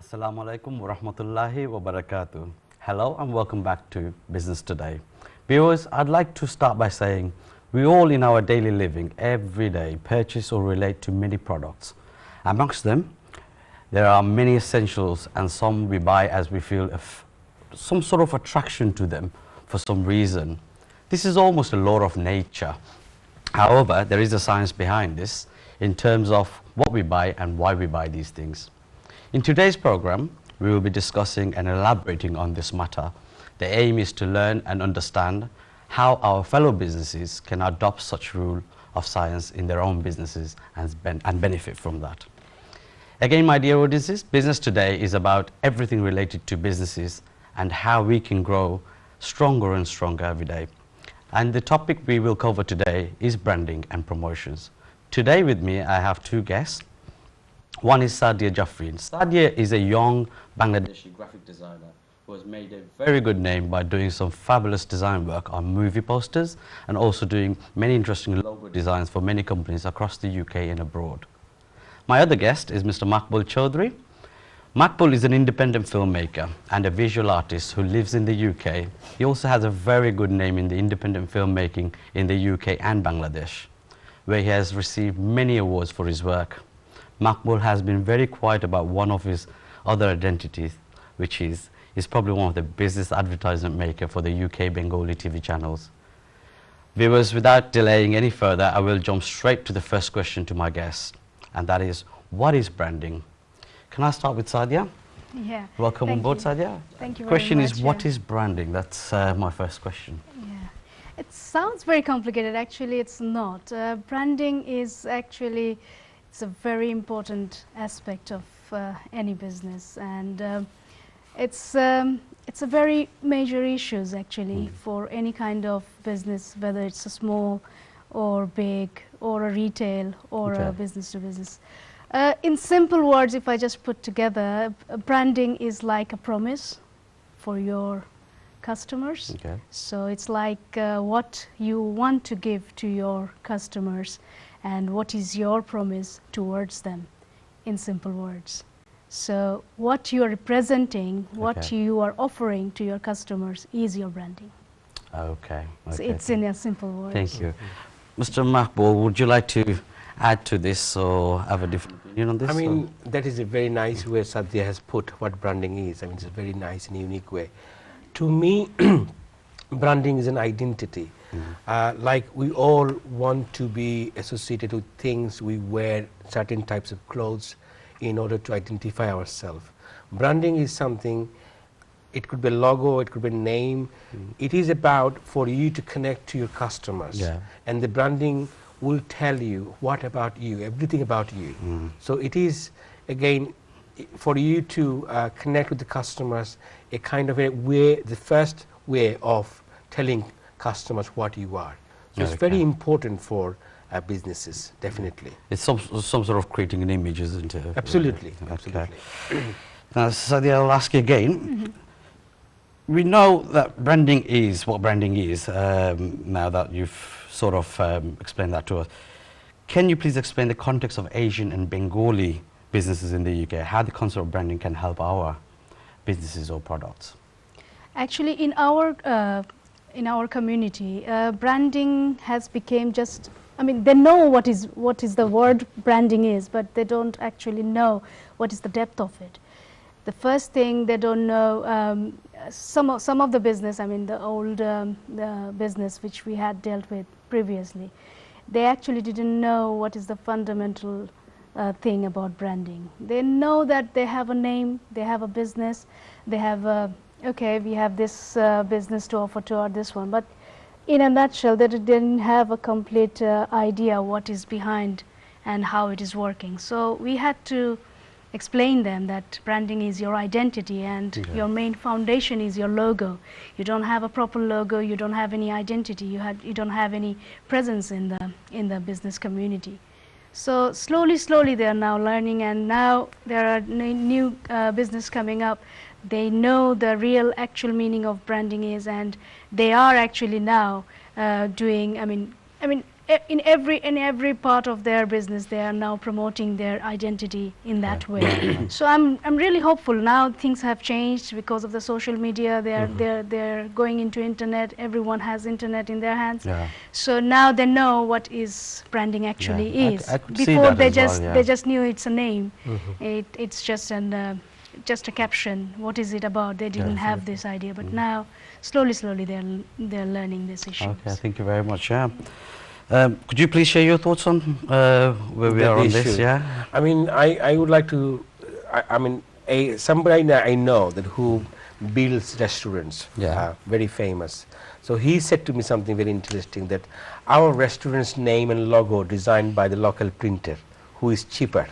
Assalamu alaikum wa rahmatullahi wa barakatuh. Hello and welcome back to Business Today. Viewers, I'd like to start by saying we all in our daily living every day purchase or relate to many products. Amongst them, there are many essentials and some we buy as we feel some sort of attraction to them for some reason. This is almost a law of nature. However, there is a science behind this in terms of what we buy and why we buy these things. In today's program, we will be discussing and elaborating on this matter. The aim is to learn and understand how our fellow businesses can adopt such rule of science in their own businesses and benefit from that. Again, my dear audiences, Business Today is about everything related to businesses and how we can grow stronger and stronger every day. And the topic we will cover today is branding and promotions. Today with me, I have two guests. One is Sadia Jafreen. Sadia is a young Bangladeshi graphic designer who has made a very good name by doing some fabulous design work on movie posters and also doing many interesting logo designs for many companies across the UK and abroad. My other guest is Mr. Maqbul Chaudhry. Maqbul is an independent filmmaker and a visual artist who lives in the UK. He also has a very good name in the independent filmmaking in the UK and Bangladesh, where he has received many awards for his work. Maqbul has been very quiet about one of his other identities, which is probably one of the business advertisement maker for the UK Bengali TV channels. Viewers, without delaying any further, I will jump straight to the first question to my guest, and that is, what is branding? Can I start with Sadia? Yeah. Welcome on board, Sadia. Thank you very much. Question is, what is branding? That's my first question. Yeah. It sounds very complicated. Actually, it's not. Branding is actually, it's a very important aspect of any business, and it's a very major issues actually for any kind of business, whether it's a small or big or a retail or a business to business. In simple words, if I just put together, branding is like a promise for your customers. Okay. So it's like what you want to give to your customers and what is your promise towards them, in simple words. So what you are representing, what you are offering to your customers is your branding. Okay. So it's in a simple word. Thank you. Mr. Maqbul, would you like to add to this or have a different opinion on this? I mean, that is a very nice way Sadia has put what branding is. I mean, it's a very nice and unique way. To me, branding is an identity. Like we all want to be associated with things, we wear certain types of clothes in order to identify ourselves. Branding is something, it could be a logo, it could be a name. It is about for you to connect to your customers. And the branding will tell you what about you, everything about you. So it is, again, for you to connect with the customers, a kind of a way, the first way of telling customers what you are. So it's very important for businesses, definitely. It's some sort of creating an image, isn't it? Absolutely. Okay. Absolutely. Now, Sadia, I'll ask you again. We know that branding is what branding is, now that you've sort of explained that to us. Can you please explain the context of Asian and Bengali businesses in the UK, how the concept of branding can help our businesses or products? Actually, in our community, branding has become just, I mean, they know what is the word branding is, but they don't actually know what is the depth of it. The first thing they don't know, some of the business, I mean the old the business which we had dealt with previously, they actually didn't know what is the fundamental thing about branding. They know that they have a name, they have a business, they have a, okay, we have this business to offer to this one, but in a nutshell, they didn't have a complete idea what is behind and how it is working. So we had to explain them that branding is your identity and your main foundation is your logo. You don't have a proper logo, you don't have any identity, you don't have any presence in the business community. So slowly they are now learning, and now there are new business coming up. They know the real actual meaning of branding is, and they are actually now doing, I mean in every part of their business, they are now promoting their identity in that way. So I'm really hopeful now. Things have changed because of the social media. They're going into internet. Everyone has internet in their hands. Yeah. So now they know what is branding actually is. I could see Before that as well, they just knew it's a name. It's just an just a caption. What is it about? They didn't have this idea, but now slowly they're learning this issue. Okay, thank you very much. Yeah. Could you please share your thoughts on where we are on this? Yeah. I mean, I would like to. I mean, somebody I know that who builds restaurants. Yeah. Very famous. So he said to me something very interesting, that our restaurant's name and logo designed by the local printer, who is cheaper.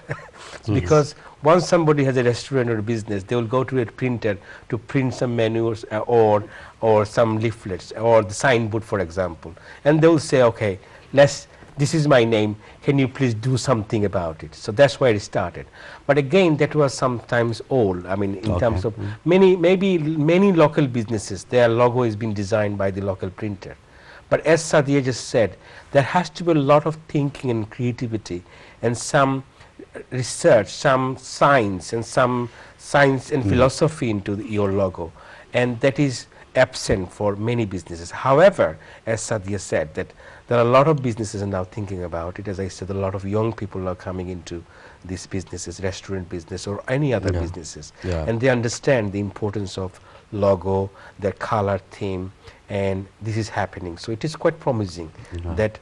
Because once somebody has a restaurant or a business, they will go to a printer to print some menus or some leaflets or the signboard, for example, and they will say, okay, this is my name, can you please do something about it? So that's where it started. But again, that was sometimes old. I mean, in terms of many local businesses, their logo has been designed by the local printer. But as Sadia just said, there has to be a lot of thinking and creativity and some research, some science and philosophy into your logo, and that is absent for many businesses. However, as Sadia said, that there are a lot of businesses are now thinking about it. As I said, a lot of young people are coming into these businesses, restaurant business or any other businesses, and they understand the importance of logo, their color theme, and this is happening. So it is quite promising that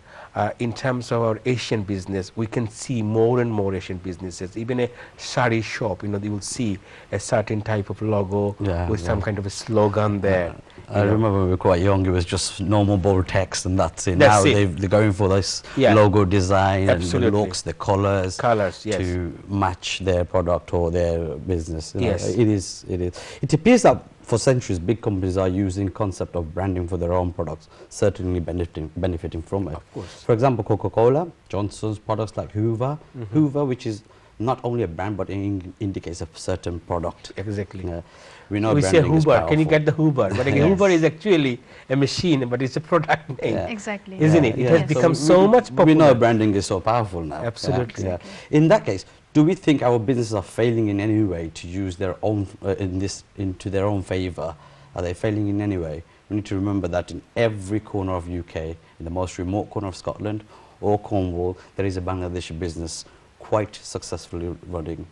in terms of our Asian business, we can see more and more Asian businesses. Even a sari shop, you know, they will see a certain type of logo with some kind of a slogan there. I remember when we were quite young, it was just normal bold text and that's it. Now they're going for this logo design and the looks, the colors to match their product or their business. You know, it appears that for centuries, big companies are using concept of branding for their own products, certainly benefiting from it. Of course. For example, Coca-Cola, Johnson's products like Hoover, Hoover, which is not only a brand but indicates a certain product. Exactly. We know we say Hoover. Can you get the Hoover? But again, Hoover is actually a machine, but it's a product name. Exactly. Isn't it? It has become so much popular. We know branding is so powerful now. Absolutely. In that case, do we think our businesses are failing in any way to use their own into their own favor? Are they failing in any way? We need to remember that in every corner of UK, in the most remote corner of Scotland or Cornwall, there is a Bangladeshi business quite successfully running.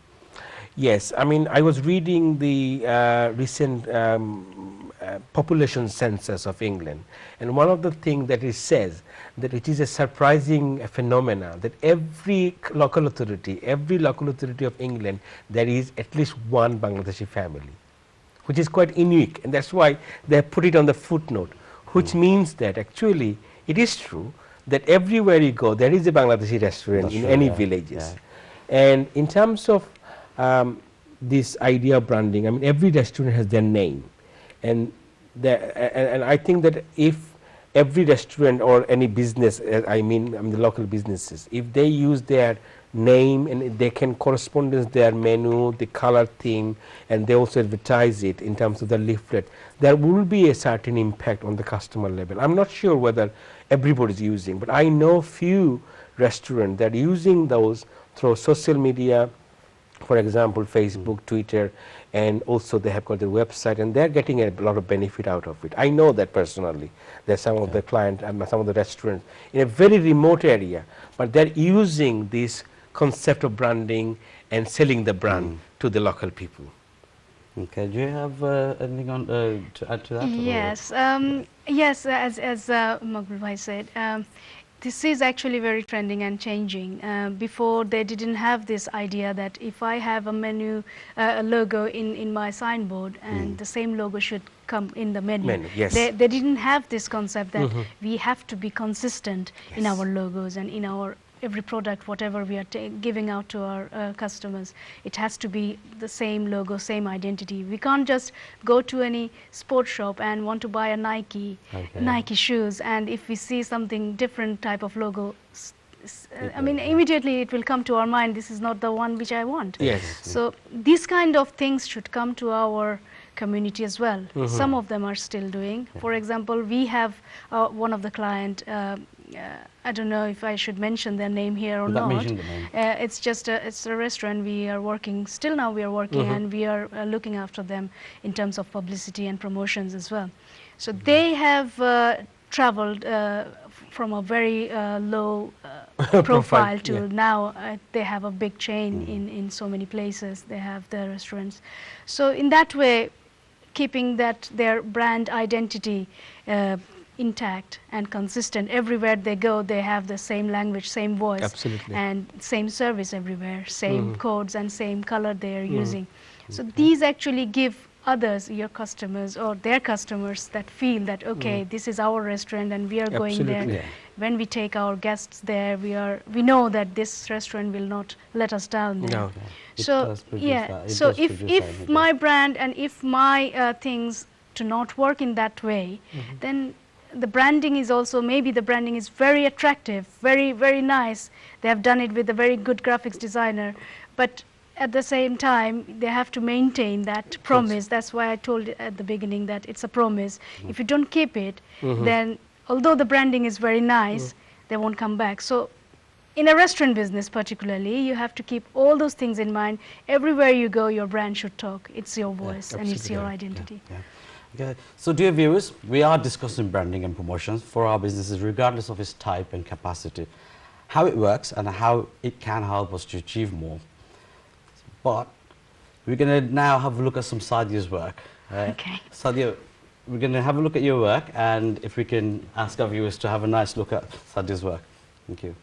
Yes, I mean, I was reading the recent population census of England, and one of the things that it says that it is a surprising phenomena that every local authority of England, there is at least one Bangladeshi family, which is quite unique, and that's why they put it on the footnote, which means that actually it is true that everywhere you go there is a Bangladeshi restaurant in any villages. And in terms of this idea of branding, I mean, every restaurant has their name, and I think that if every restaurant or any business, I mean the local businesses, if they use their name and they can correspondence their menu, the color theme, and they also advertise it in terms of the leaflet, there will be a certain impact on the customer level. I'm not sure whether everybody is using, but I know few restaurants that are using those through social media, for example, Facebook, Twitter, and also they have got their website, and they're getting a lot of benefit out of it. I know that personally. There's some of the clients and some of the restaurants in a very remote area, but they're using this concept of branding and selling the brand to the local people. Okay, do you have anything on, to add to that? Yes, yes, as Maqbul Bhai said, this is actually very trending and changing. Before they didn't have this idea that if I have a menu, a logo in my signboard, and the same logo should come in the menu. They didn't have this concept that we have to be consistent in our logos and in our every product, whatever we are giving out to our customers. It has to be the same logo, same identity. We can't just go to any sports shop and want to buy a Nike shoes, and if we see something different type of logo, I mean, immediately it will come to our mind, this is not the one which I want. So these kind of things should come to our community as well. Some of them are still doing. For example, we have one of the client I don't know if I should mention their name here or Without not. mentioning the name. It's just it's a restaurant. We are working, still now we are working, and we are looking after them in terms of publicity and promotions as well. So they have traveled from a very low profile to now they have a big chain in so many places. They have their restaurants. So in that way, keeping that their brand identity intact and consistent, everywhere they go they have the same language, same voice. Absolutely. And same service everywhere, same codes and same color they are using. So these actually give others, your customers or their customers, that feel that okay, this is our restaurant and we are going there. Absolutely. When we take our guests there, we know that this restaurant will not let us down there. No. It So does produce yeah, that. It so does produce that, if it my does. brand and if my things do not work in that way, then the branding is also, maybe the branding is very attractive, very, very nice. They have done it with a very good graphics designer, but at the same time, they have to maintain that promise. That's why I told at the beginning that it's a promise. If you don't keep it, then although the branding is very nice, they won't come back. So in a restaurant business particularly, you have to keep all those things in mind. Everywhere you go, your brand should talk. It's your voice and it's your identity. Yeah. Okay. So dear viewers, we are discussing branding and promotions for our businesses regardless of its type and capacity, how it works and how it can help us to achieve more. But we're going to now have a look at some Sadia's work. Okay. Sadia, we're going to have a look at your work, and if we can ask our viewers to have a nice look at Sadia's work. Thank you.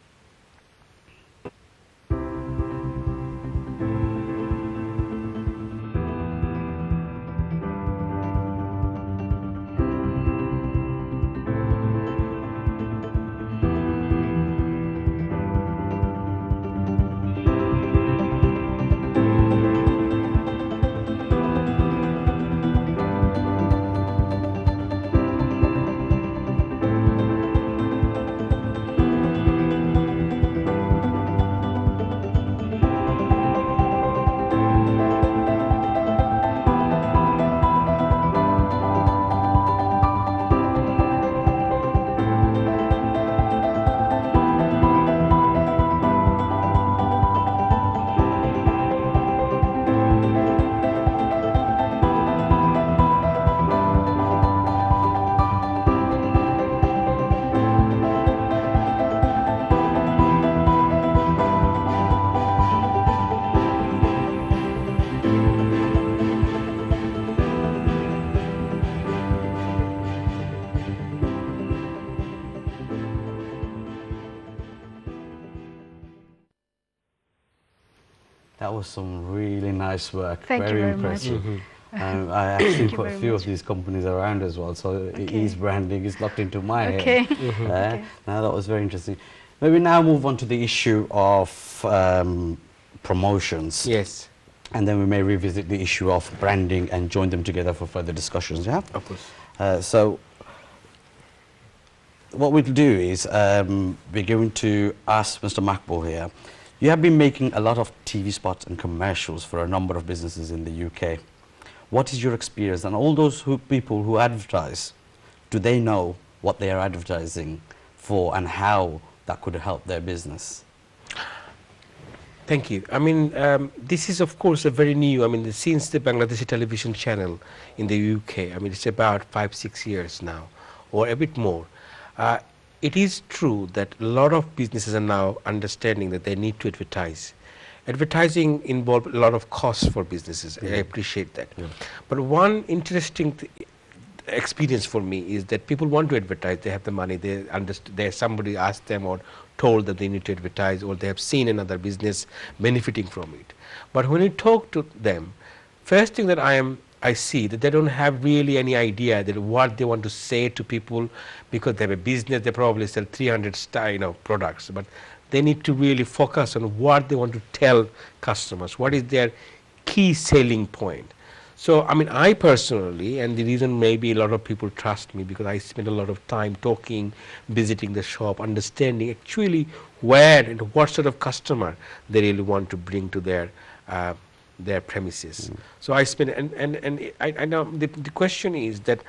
That was some really nice work. Thank you very very impressive. much. I actually Thank you put a very few much. of these companies around as well, so Okay. ease branding is locked into my Okay. head. Now that was very interesting. Maybe now move on to the issue of promotions. Yes, And then we may revisit the issue of branding and join them together for further discussions, yeah? of course. So what we'll do is we're going to ask Mr. Makbul here. You have been making a lot of TV spots and commercials for a number of businesses in the UK. What is your experience? And all those people who advertise, do they know what they are advertising for and how that could help their business? Thank you. I mean, this is of course a very new, I mean, since the Bangladeshi television channel in the UK, I mean, it's about 5-6 years now, or a bit more. It is true that a lot of businesses are now understanding that they need to advertise. Advertising involves a lot of costs for businesses. I appreciate that. But one interesting experience for me is that people want to advertise. They have the money. They somebody asked them or told that they need to advertise, or they have seen another business benefiting from it. But when you talk to them, first thing that I see that they don't have really any idea that what they want to say to people, because they have a business. They probably sell 300 products, but they need to really focus on what they want to tell customers. What is their key selling point? So, I mean, I personally, and the reason maybe a lot of people trust me, because I spend a lot of time talking, visiting the shop, understanding actually where and what sort of customer they really want to bring to their premises. So I spend, and I know the question is that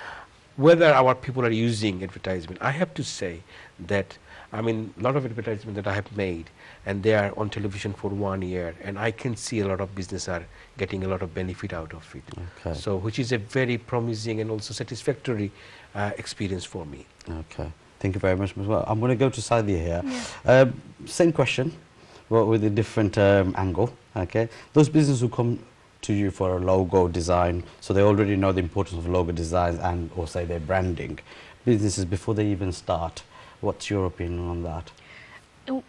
whether our people are using advertisement. I have to say that I mean, a lot of advertisements that I have made, and they are on television for 1 year, and I can see a lot of business are getting a lot of benefit out of it. Okay. So, which is a very promising and also satisfactory experience for me. Okay. Thank you very much. Well, I'm going to go to Sadia here. Yeah. Same question, but with a different angle. Okay. Those businesses who come to you for a logo design, so they already know the importance of logo designs and, or say, their branding. Businesses before they even start. What's your opinion on that?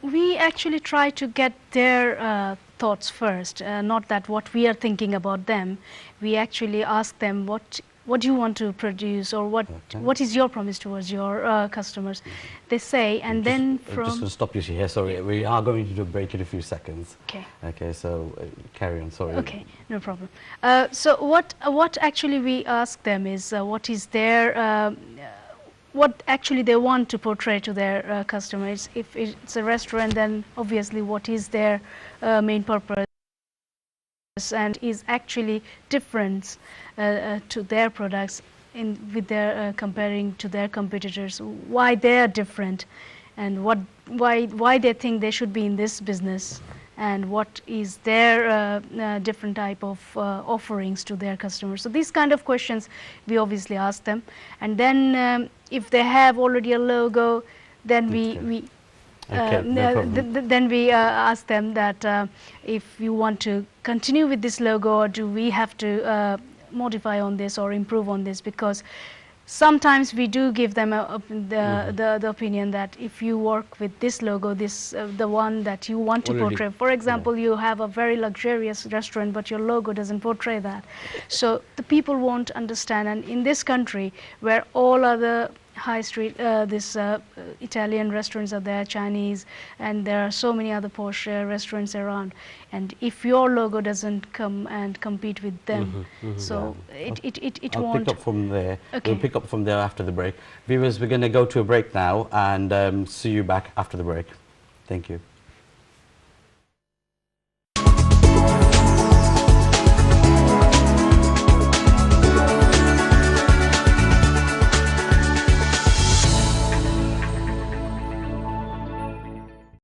We actually try to get their thoughts first, not that what we are thinking about them. We actually ask them what do you want to produce, or what is your promise towards your customers. They say, and then I'm just going to stop you here. Sorry, we are going to do a break in a few seconds. Okay. Okay, so carry on. Sorry. Okay, no problem. So what actually we ask them is what is their what actually they want to portray to their customers. If it's a restaurant, then obviously what is their main purpose, and is actually different to their products with their comparing to their competitors. Why they are different, and why they think they should be in this business, and what is their different type of offerings to their customers. So these kind of questions we obviously ask them, and then if they have already a logo, then we then we ask them that if you want to continue with this logo, or do we have to modify on this or improve on this, because sometimes we do give them the opinion that if you work with this logo, this the one that you want to portray. For example, you have a very luxurious restaurant, but your logo doesn't portray that. So the people won't understand. And in this country, where all other high street, Italian restaurants are there, Chinese, and there are so many other posh restaurants around. And if your logo doesn't come and compete with them, so it I'll won't. pick up from there. Okay. We'll pick up from there after the break. Viewers, we're going to go to a break now and see you back after the break. Thank you.